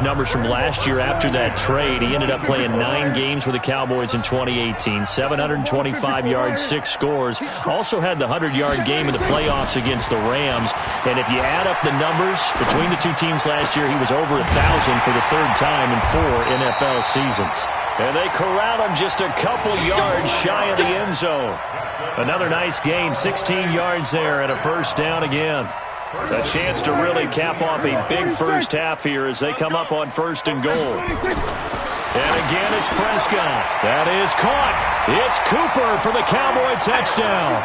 numbers from last year after that trade. He ended up playing 9 games with the Cowboys in 2018. 725 yards, 6 scores. Also had the 100-yard game in the playoffs against the Rams. And if you add up the numbers between the two teams last year, he was over 1,000 for the 3rd time in 4 NFL seasons. And they corral him just a couple yards shy of the end zone. Another nice gain, 16 yards there and a first down again. A chance to really cap off a big first half here as they come up on 1st and goal. And again, it's Prescott. That is caught. It's Cooper for the Cowboy touchdown.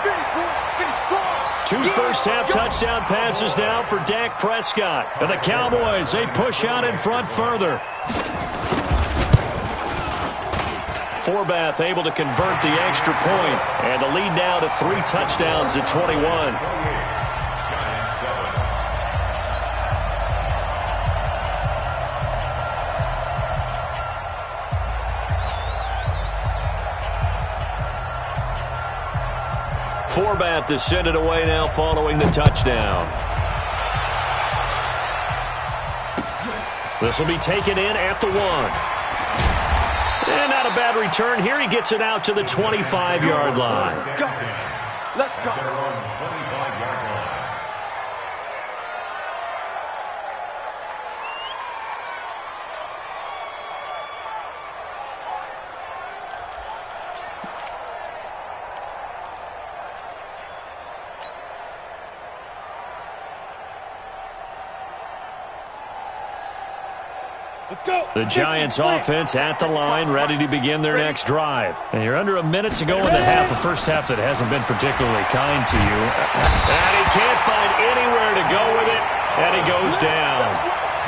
2 first-half touchdown passes now for Dak Prescott. And the Cowboys, they push out in front further. Forbath able to convert the extra point, and the lead now to 3 touchdowns at 21. Forbath to send it away now following the touchdown. This will be taken in at the 1. And not a bad return here. He gets it out to the 25-yard line. Let's go. Let's go. 25-yard line. The Giants offense at the line, ready to begin their next drive. And you're under a minute to go in the half, a first half that hasn't been particularly kind to you. And he can't find anywhere to go with it, and he goes down.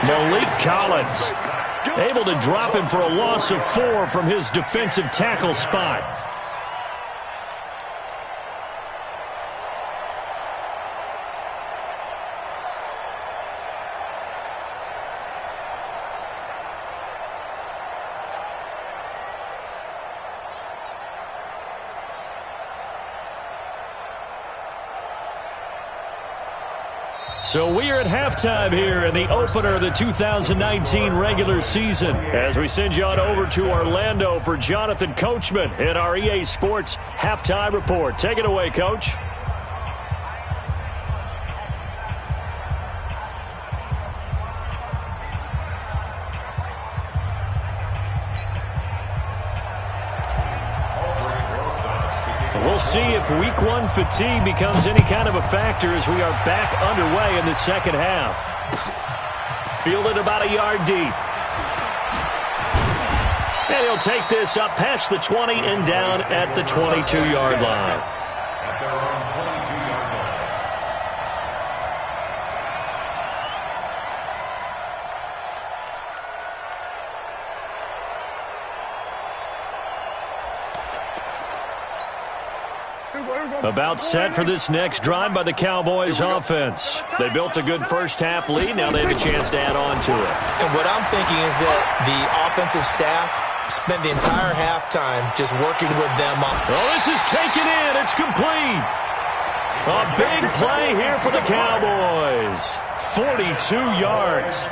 Malik Collins able to drop him for a loss of 4 from his defensive tackle spot. So we are at halftime here in the opener of the 2019 regular season as we send you on over to Orlando for Jonathan Coachman in our EA Sports Halftime Report. Take it away, Coach. We'll see if Week 1 fatigue becomes any kind of a factor as we are back underway in the second half. Fielded about a yard deep. And he'll take this up past the 20 and down at the 22-yard line. About set for this next drive by the Cowboys offense. They built a good first half lead. Now they have a chance to add on to it. And what I'm thinking is that the offensive staff spent the entire halftime just working with them on. Oh, this is taken in. It's complete. A big play here for the Cowboys. 42 yards.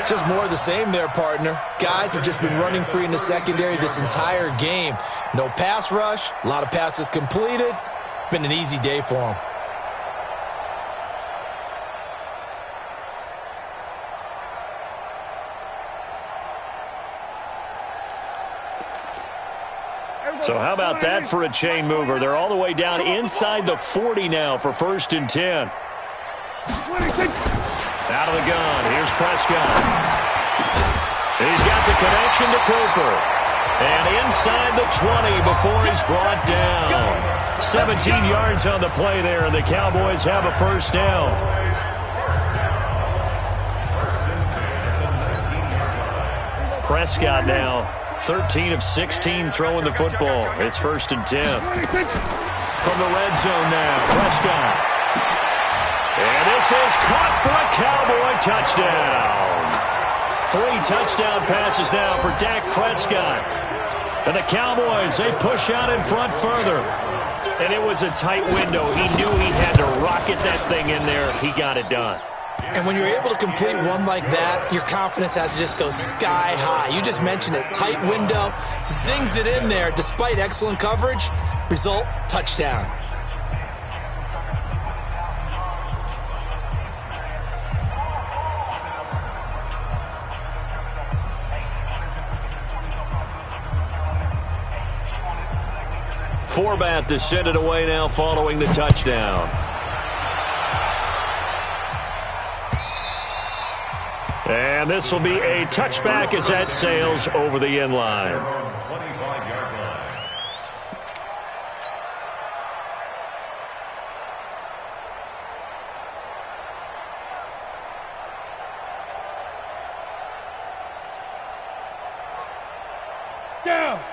Just more of the same there, partner. Guys have just been running free in the secondary this entire game. No pass rush, a lot of passes completed. Been an easy day for them. So how about that for a chain mover? They're all the way down inside the 40 now for 1st and 10. Out of the gun, here's Prescott. He's got the connection to Cooper. And inside the 20 before he's brought down. 17 yards on the play there, and the Cowboys have a first down. Prescott now 13 of 16 throwing the football. It's 1st and 10. From the red zone now, Prescott. And this is caught for a Cowboy touchdown. 3 touchdown passes now for Dak Prescott. And the Cowboys, they push out in front further. And it was a tight window. He knew he had to rocket that thing in there. He got it done. And when you're able to complete one like that, your confidence has to just go sky high. You just mentioned it. Tight window, zings it in there despite excellent coverage. Result, touchdown. Forbat to send it away now following the touchdown. And this will be a touchback as that sails over the end line.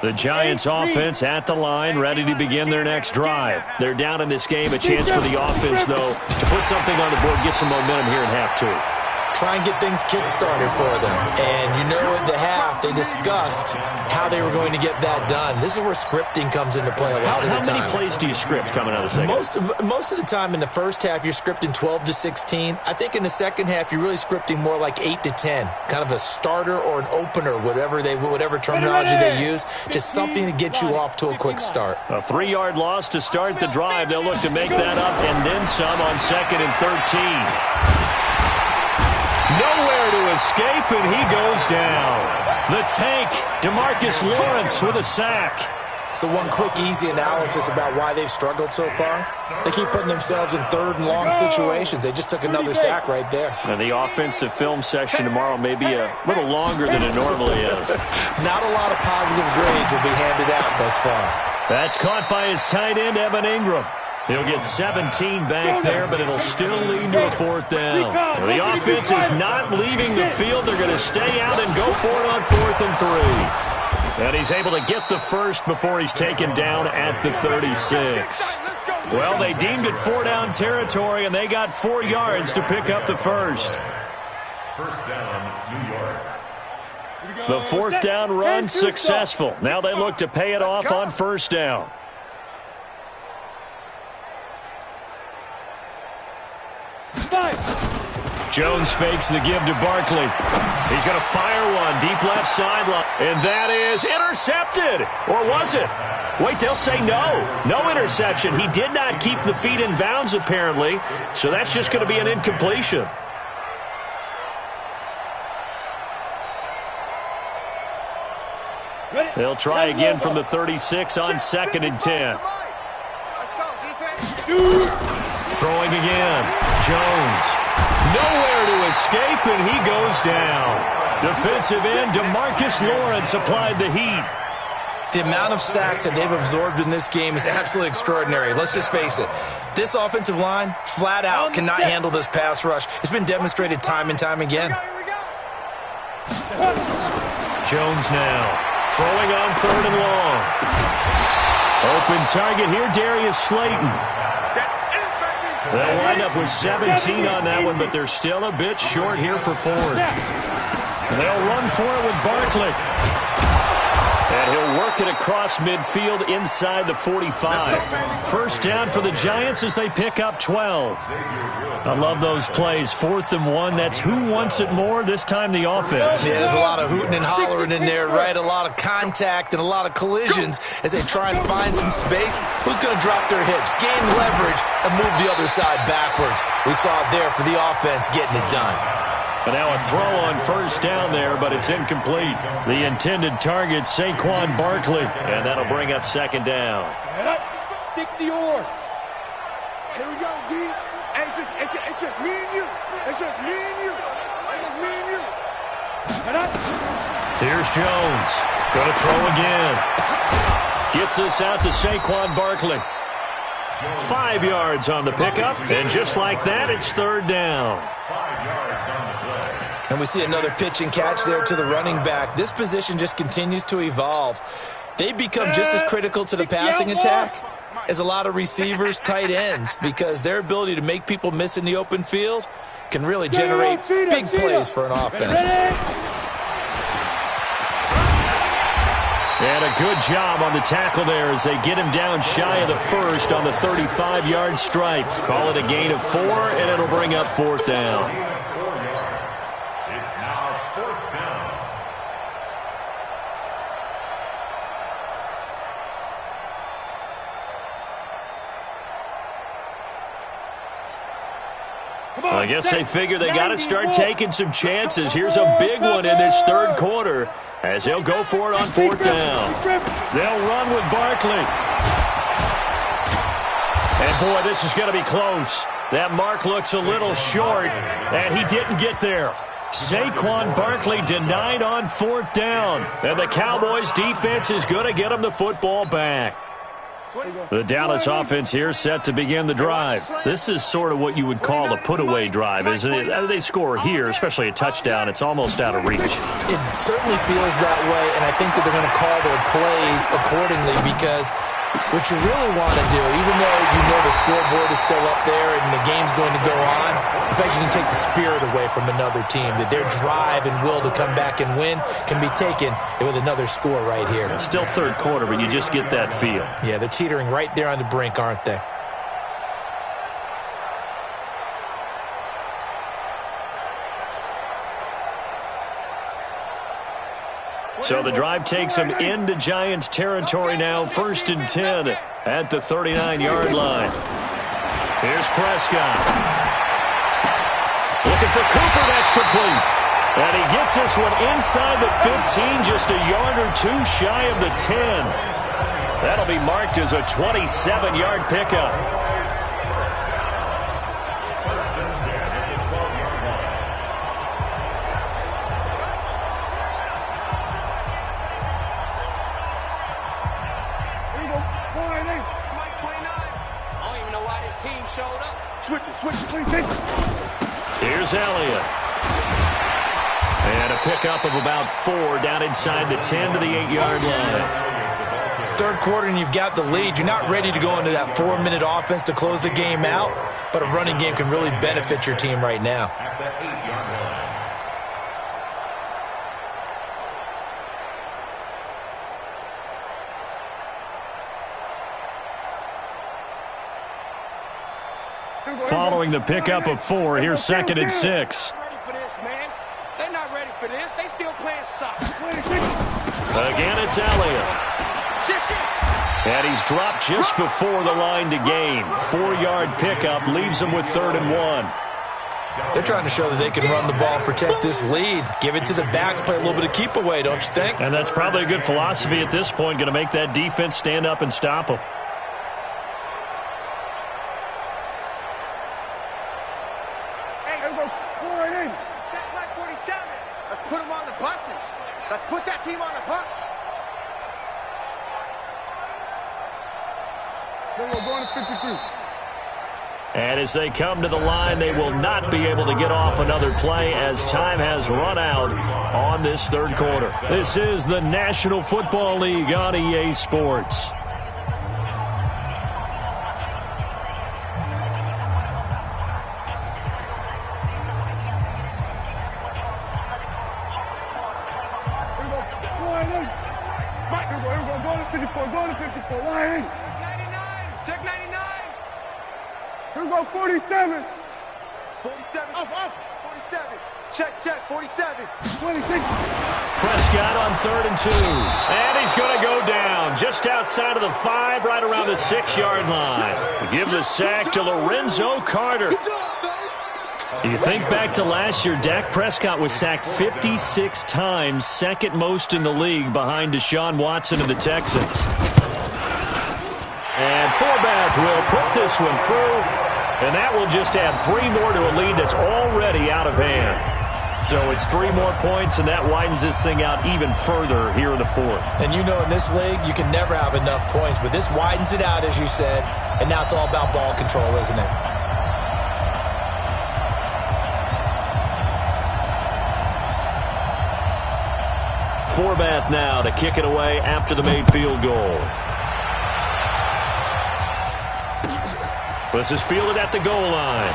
The Giants offense at the line, ready to begin their next drive. They're down in this game. A chance for the offense, though, to put something on the board, get some momentum here in half two. Try and get things kick-started for them. And you know at the half, they discussed how they were going to get that done. This is where scripting comes into play a lot of the time. How many plays do you script coming out of the second? Most of the time in the first half, you're scripting 12 to 16. I think in the second half, you're really scripting more like 8 to 10. Kind of a starter or an opener, whatever terminology they use. Just something to get you off to a quick start. A 3-yard loss to start the drive. They'll look to make that up and then some on 2nd and 13. Nowhere to escape, and he goes down. The tank, DeMarcus Lawrence with a sack. So one quick, easy analysis about why they've struggled so far. They keep putting themselves in 3rd and long situations. They just took another sack right there. And the offensive film session tomorrow may be a little longer than it normally is. Not a lot of positive grades will be handed out thus far. That's caught by his tight end, Evan Ingram. He'll get 17 back there, but it'll still lead to a 4th down. The offense is not leaving the field. They're going to stay out and go for it on 4th and 3. And he's able to get the first before he's taken down at the 36. Well, they deemed it 4-down territory, and they got 4 yards to pick up the first. First down, New York. The 4th down run successful. Now they look to pay it off on 1st down. Jones fakes the give to Barkley. He's going to fire one deep left sideline. And that is intercepted. Or was it? Wait, they'll say no. No interception. He did not keep the feet in bounds, apparently. So that's just going to be an incompletion. They'll try again from the 36 on 2nd and 10. Throwing again. Jones. Nowhere to escape, and he goes down. Defensive end DeMarcus Lawrence applied the heat. The amount of sacks that they've absorbed in this game is absolutely extraordinary. Let's just face it. This offensive line, flat out, cannot handle this pass rush. It's been demonstrated time and time again. Jones now. Throwing on 3rd and long. Open target here, Darius Slayton. They'll wind up with 17 on that one, but they're still a bit short here for 4th. And they'll run for it with Barkley. And he'll work it across midfield inside the 45. First down for the Giants as they pick up 12. I love those plays. 4th and 1. That's who wants it more, this time the offense. Yeah, there's a lot of hooting and hollering in there, right? A lot of contact and a lot of collisions as they try and find some space. Who's going to drop their hips, gain leverage, and move the other side backwards? We saw it there for the offense getting it done. And now a throw on 1st down there, but it's incomplete. The intended target, Saquon Barkley. And that'll bring up 2nd down. 60 or. Here we go, D. Hey, it's just me and you. It's just me and you. It's just me and you. Here's Jones. Going to throw again. Gets this out to Saquon Barkley. 5 yards on the pickup. And just like that, it's 3rd down. 5 yards on the play. And we see another pitch and catch there to the running back. This position just continues to evolve. They become just as critical to the passing attack as a lot of receivers, tight ends, because their ability to make people miss in the open field can really generate big plays for an offense. And a good job on the tackle there as they get him down shy of the first on the 35-yard stripe. Call it a gain of 4, and it'll bring up 4th down. Well, I guess they figure they got to start taking some chances. Here's a big one in this third quarter as they'll go for it on fourth down. They'll run with Barkley. And, boy, this is going to be close. That mark looks a little short, and he didn't get there. Saquon Barkley denied on fourth down. And the Cowboys' defense is going to get him the football back. The Dallas offense here set to begin the drive. This is sort of what you would call a put-away drive, isn't it? They score here, especially a touchdown. It's almost out of reach. It certainly feels that way, and I think that they're going to call their plays accordingly because what you really want to do, even though you know the scoreboard is still up there and the game's going to go on, in fact, you can take the spirit away from another team, that their drive and will to come back and win can be taken with another score right here. It's still third quarter, but you just get that feel. Yeah, they're teetering right there on the brink, aren't they? So the drive takes them into Giants territory now, 1st and 10 at the 39-yard line. Here's Prescott. Looking for Cooper, that's complete. And he gets this one inside the 15, just a yard or two shy of the 10. That'll be marked as a 27-yard pickup. Switch, please. Here's Elliott. And a pickup of about 4 down inside the 10 to the 8-yard line. Third quarter and you've got the lead. You're not ready to go into that 4-minute offense to close the game out, but a running game can really benefit your team right now. Following the pickup of 4, here's 2nd and 6. They're not ready for this. They still playing soccer. Again, it's Elliott. And he's dropped just before the line to gain. 4-yard pickup leaves him with 3rd and 1. They're trying to show that they can run the ball and protect this lead. Give it to the backs, play a little bit of keep away, don't you think? And that's probably a good philosophy at this point, going to make that defense stand up and stop them. Let's put them on the buses. Let's put that team on the bus. Going to 52. And as they come to the line, they will not be able to get off another play as time has run out on this third quarter. This is the National Football League on EA Sports. Check 99. Here we go, 47. 47. Off. 47. Check, 47. 26. Prescott on 3rd and 2. And he's going to go down just outside of the 5, right around the 6-yard line. Give the sack to Lorenzo Carter. You think back to last year, Dak Prescott was sacked 56 times, 2nd most in the league behind Deshaun Watson and the Texans. And Forbath will put this one through, and that will just add 3 more to a lead that's already out of hand. So it's 3 more points, and that widens this thing out even further here in the 4th. And you know in this league, you can never have enough points, but this widens it out, as you said, and now it's all about ball control, isn't it? Forbath now to kick it away after the made field goal. This is fielded at the goal line.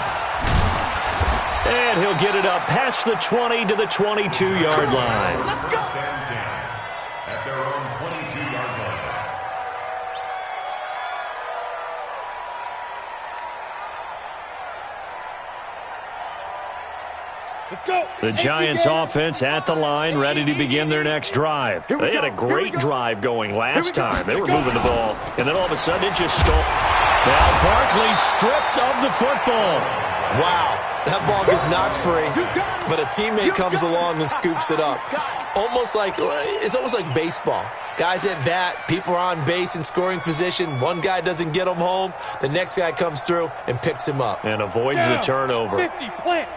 And he'll get it up past the 20 to the 22-yard line. Let's go. At their own 22-yard line. Let's go. The Giants offense at the line, ready to begin their next drive. They had a great drive going last time. They were moving the ball, and then all of a sudden it just stole. Now Barkley stripped of the football. Wow, that ball gets knocked free, but a teammate comes along and scoops it up. It's almost like baseball. Guys at bat, people are on base in scoring position. One guy doesn't get him home. The next guy comes through and picks him up. And avoids the turnover. 50, plant.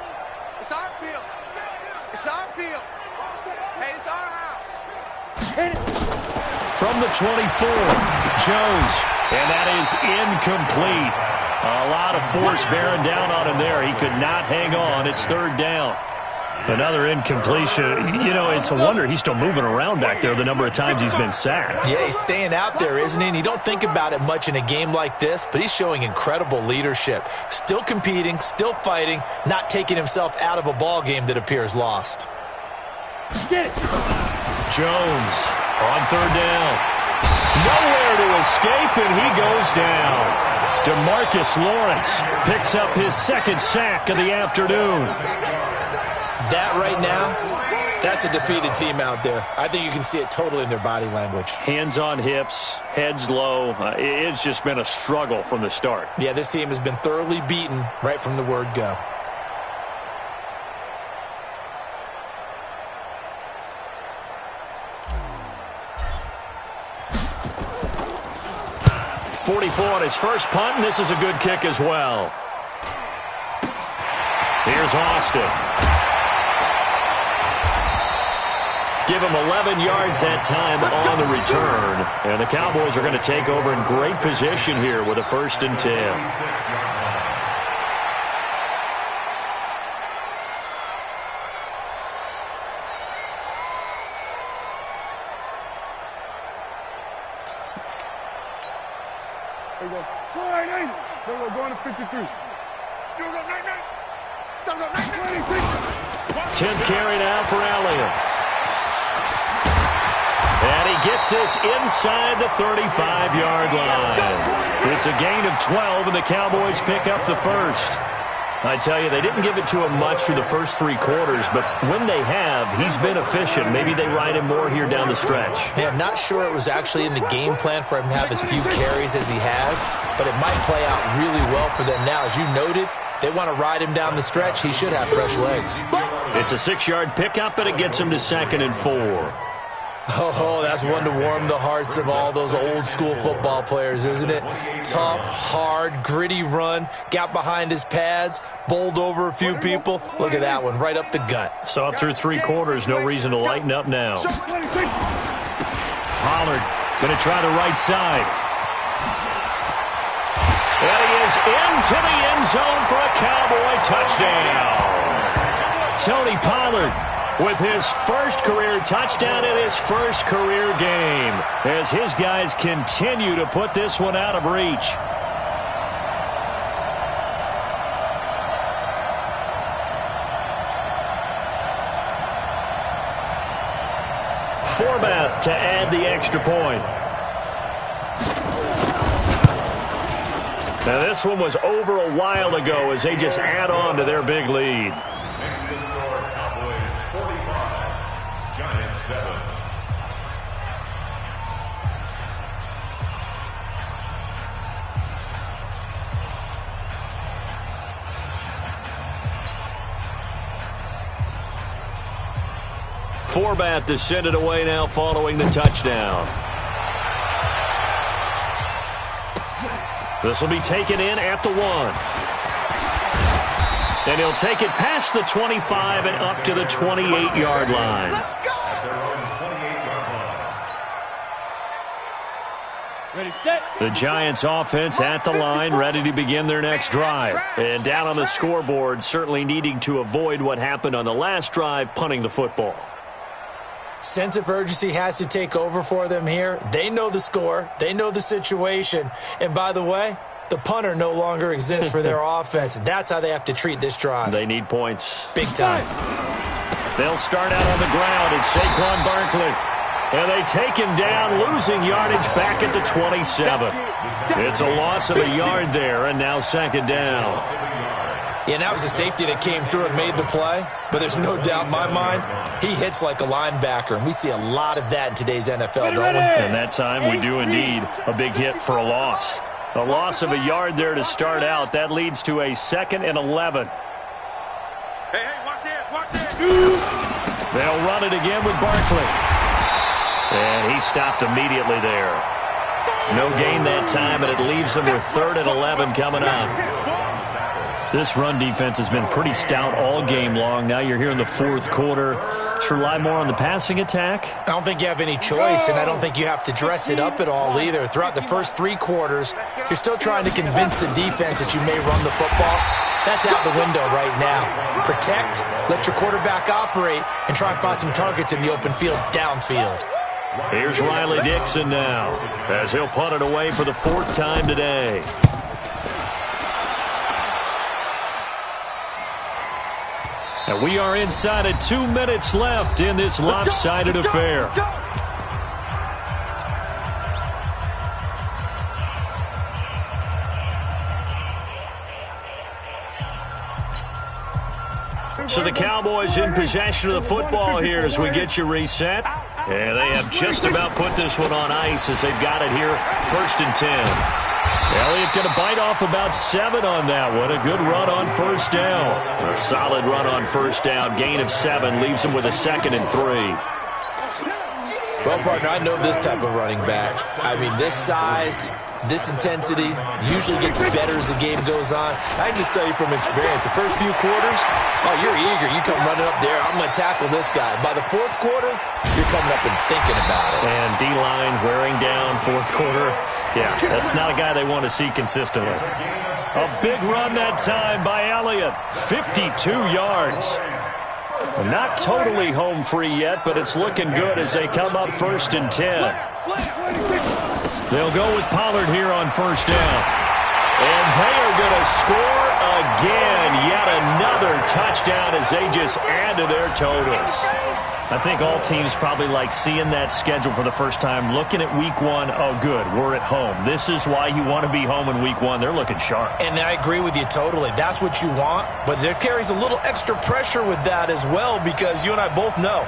It's our field. It's our field. Hey, it's our house. Hit it. From the 24, Jones. And that is incomplete. A lot of force bearing down on him there. He could not hang on. It's third down. Another incompletion. You know, it's a wonder he's still moving around back there the number of times he's been sacked. Yeah, he's staying out there, isn't he? And you don't think about it much in a game like this, but he's showing incredible leadership. Still competing, still fighting, not taking himself out of a ball game that appears lost. Get it. Jones on third down. Nowhere to escape, and he goes down. DeMarcus Lawrence picks up his second sack of the afternoon. That right now, that's a defeated team out there. I think you can see it totally in their body language. Hands on hips, heads low. It's just been a struggle from the start. Yeah, this team has been thoroughly beaten right from the word go. .44 on his first punt, and this is a good kick as well. Here's Austin. Give him 11 yards that time on the return. And the Cowboys are going to take over in great position here with a 1st and 10. There you go. Score 8. There we go. Going to 53. 10th carry now for Elliott. And he gets this inside the 35-yard line. It's a gain of 12, and the Cowboys pick up the first. I tell you, they didn't give it to him much through the first 3 quarters, but when they have, he's been efficient. Maybe they ride him more here down the stretch. Hey, I'm not sure it was actually in the game plan for him to have as few carries as he has, but it might play out really well for them now. As you noted, they want to ride him down the stretch. He should have fresh legs. It's a 6-yard pickup, and it gets him to 2nd and 4. Oh, that's one to warm the hearts of all those old-school football players, isn't it? Tough, hard, gritty run, got behind his pads, bowled over a few people. Look at that one, right up the gut. So up through 3 quarters, no reason to lighten up now. Pollard going to try the right side. And he is into the end zone for a Cowboy touchdown. Tony Pollard with his first career touchdown in his first career game, as his guys continue to put this one out of reach. Forbath to add the extra point. Now this one was over a while ago as they just add on to their big lead. Forbath to send it away now following the touchdown. This will be taken in at the 1. And he'll take it past the 25 and up to the 28-yard line. Ready, set. The Giants offense at the line, ready to begin their next drive. And down on the scoreboard, certainly needing to avoid what happened on the last drive, punting the football. Sense of urgency has to take over for them here. They know the score. They know the situation. And by the way, the punter no longer exists for their offense. That's how they have to treat this drive. They need points. Big time. They'll start out on the ground. It's Saquon Barkley. And they take him down, losing yardage back at the 27. It's a loss of a yard there, and now 2nd down. Yeah, and that was a safety that came through and made the play. But there's no doubt in my mind, he hits like a linebacker. And we see a lot of that in today's NFL, don't we? And that time we do indeed a big hit for a loss. A loss of a yard there to start out. That leads to a 2nd and 11. Hey, watch this, watch this. They'll run it again with Barkley. And he stopped immediately there. No gain that time, and it leaves them with 3rd and 11 coming up. This run defense has been pretty stout all game long. Now you're here in the 4th quarter. Should rely more on the passing attack? I don't think you have any choice, and I don't think you have to dress it up at all either. Throughout the first 3 quarters, you're still trying to convince the defense that you may run the football. That's out the window right now. Protect, let your quarterback operate, and try and find some targets in the open field downfield. Here's Riley Dixon now, as he'll punt it away for the 4th time today. And we are inside of 2 minutes left in this lopsided affair. So the Cowboys in possession of the football here as we get you reset. And they have just about put this one on ice as they've got it here, 1st and 10. Elliott going to bite off about 7 on that one. A good run on 1st down. A solid run on 1st down. Gain of 7 leaves him with a 2nd and 3. Well, partner, I know this type of running back. I mean, this size, this intensity usually gets better as the game goes on. I can just tell you from experience, the first few quarters, oh, you're eager. You come running up there, I'm going to tackle this guy. By the 4th quarter, you're coming up and thinking about it. And D-line wearing down 4th quarter. Yeah, that's not a guy they want to see consistently. A big run that time by Elliott. 52 yards. Not totally home free yet, but it's looking good as they come up 1st and 10. They'll go with Pollard here on 1st down. And they are going to score again. Yet another touchdown as they just add to their totals. I think all teams probably like seeing that schedule for the first time, looking at week 1. Oh, good, we're at home. This is why you want to be home in week 1. They're looking sharp. And I agree with you totally. That's what you want. But there carries a little extra pressure with that as well, because you and I both know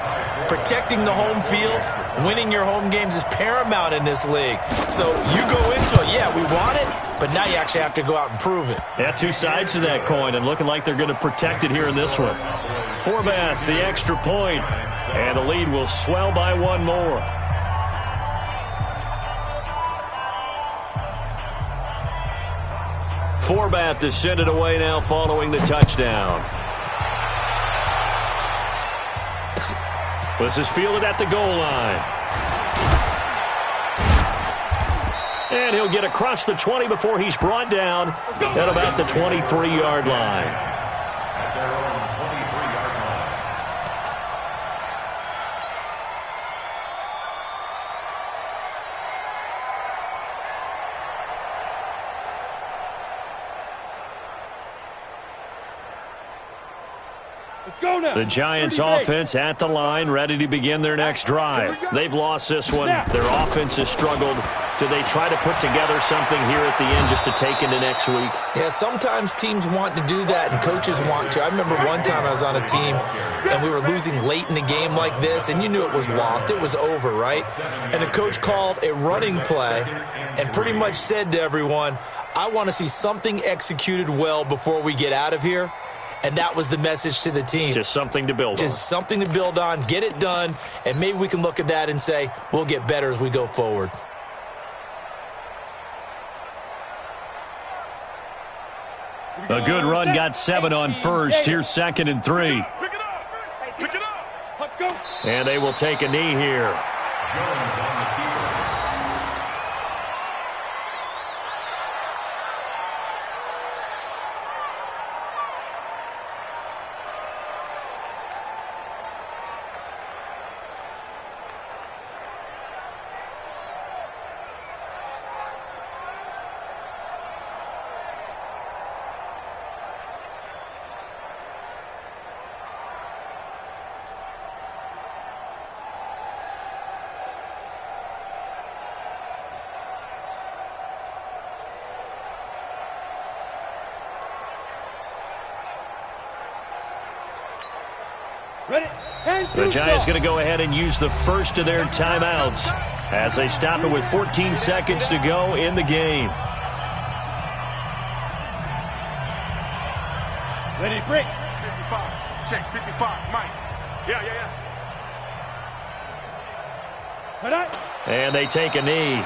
protecting the home field, winning your home games is paramount in this league. So you go into it, yeah, we want it, but now you actually have to go out and prove it. Yeah, 2 sides to that coin, and looking like they're going to protect it here in this one. Forbath, the extra point, and the lead will swell by 1 more. Forbath to send it away now following the touchdown. This is fielded at the goal line. And he'll get across the 20 before he's brought down at about the 23-yard line. The Giants offense at the line, ready to begin their next drive. They've lost this one. Their offense has struggled. Do they try to put together something here at the end just to take into next week? Yeah, sometimes teams want to do that and coaches want to. I remember one time I was on a team and we were losing late in the game like this, and you knew it was lost. It was over, right? And the coach called a running play and pretty much said to everyone, I want to see something executed well before we get out of here. And that was the message to the team. Just something to build on. Just something to build on, get it done, and maybe we can look at that and say, we'll get better as we go forward. A good run, got 7 on 1st. Here's 2nd and 3. Pick it up. Let's go. And they will take a knee here. The Giants going to go ahead and use the first of their timeouts as they stop it with 14 seconds to go in the game. Rick. 55. Check, 55. Mike. Yeah. And they take a knee.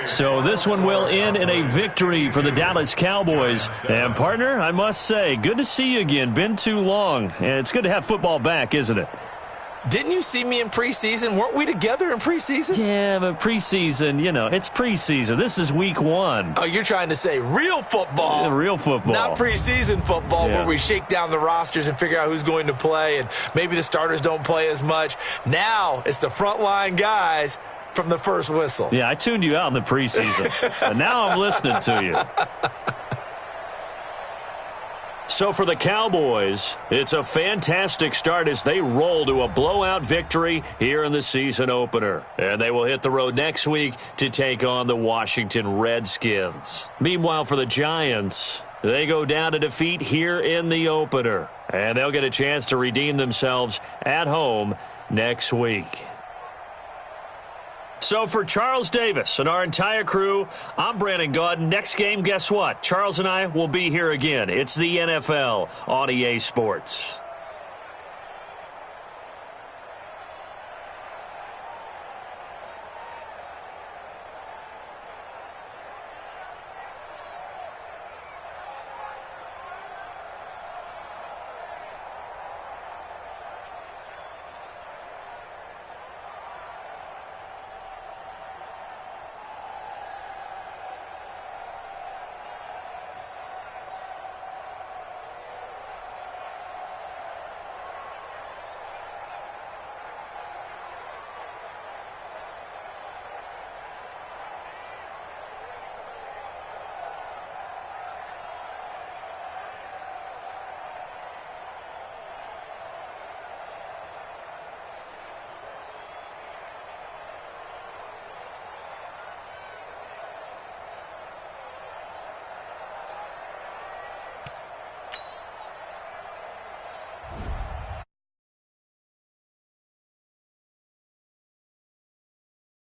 So this one will end in a victory for the Dallas Cowboys. And, partner, I must say, good to see you again. Been too long. And it's good to have football back, isn't it? Didn't you see me in preseason? Weren't we together in preseason? Yeah, but preseason, it's preseason. This is week 1. Oh, you're trying to say real football. Yeah, real football. Not preseason football where we shake down the rosters and figure out who's going to play, and maybe the starters don't play as much. Now it's the frontline guys from the first whistle. Yeah, I tuned you out in the preseason. But now I'm listening to you. So for the Cowboys, it's a fantastic start as they roll to a blowout victory here in the season opener. And they will hit the road next week to take on the Washington Redskins. Meanwhile, for the Giants, they go down to defeat here in the opener. And they'll get a chance to redeem themselves at home next week. So for Charles Davis and our entire crew, I'm Brandon Gaudin. Next game, guess what? Charles and I will be here again. It's the NFL on EA Sports.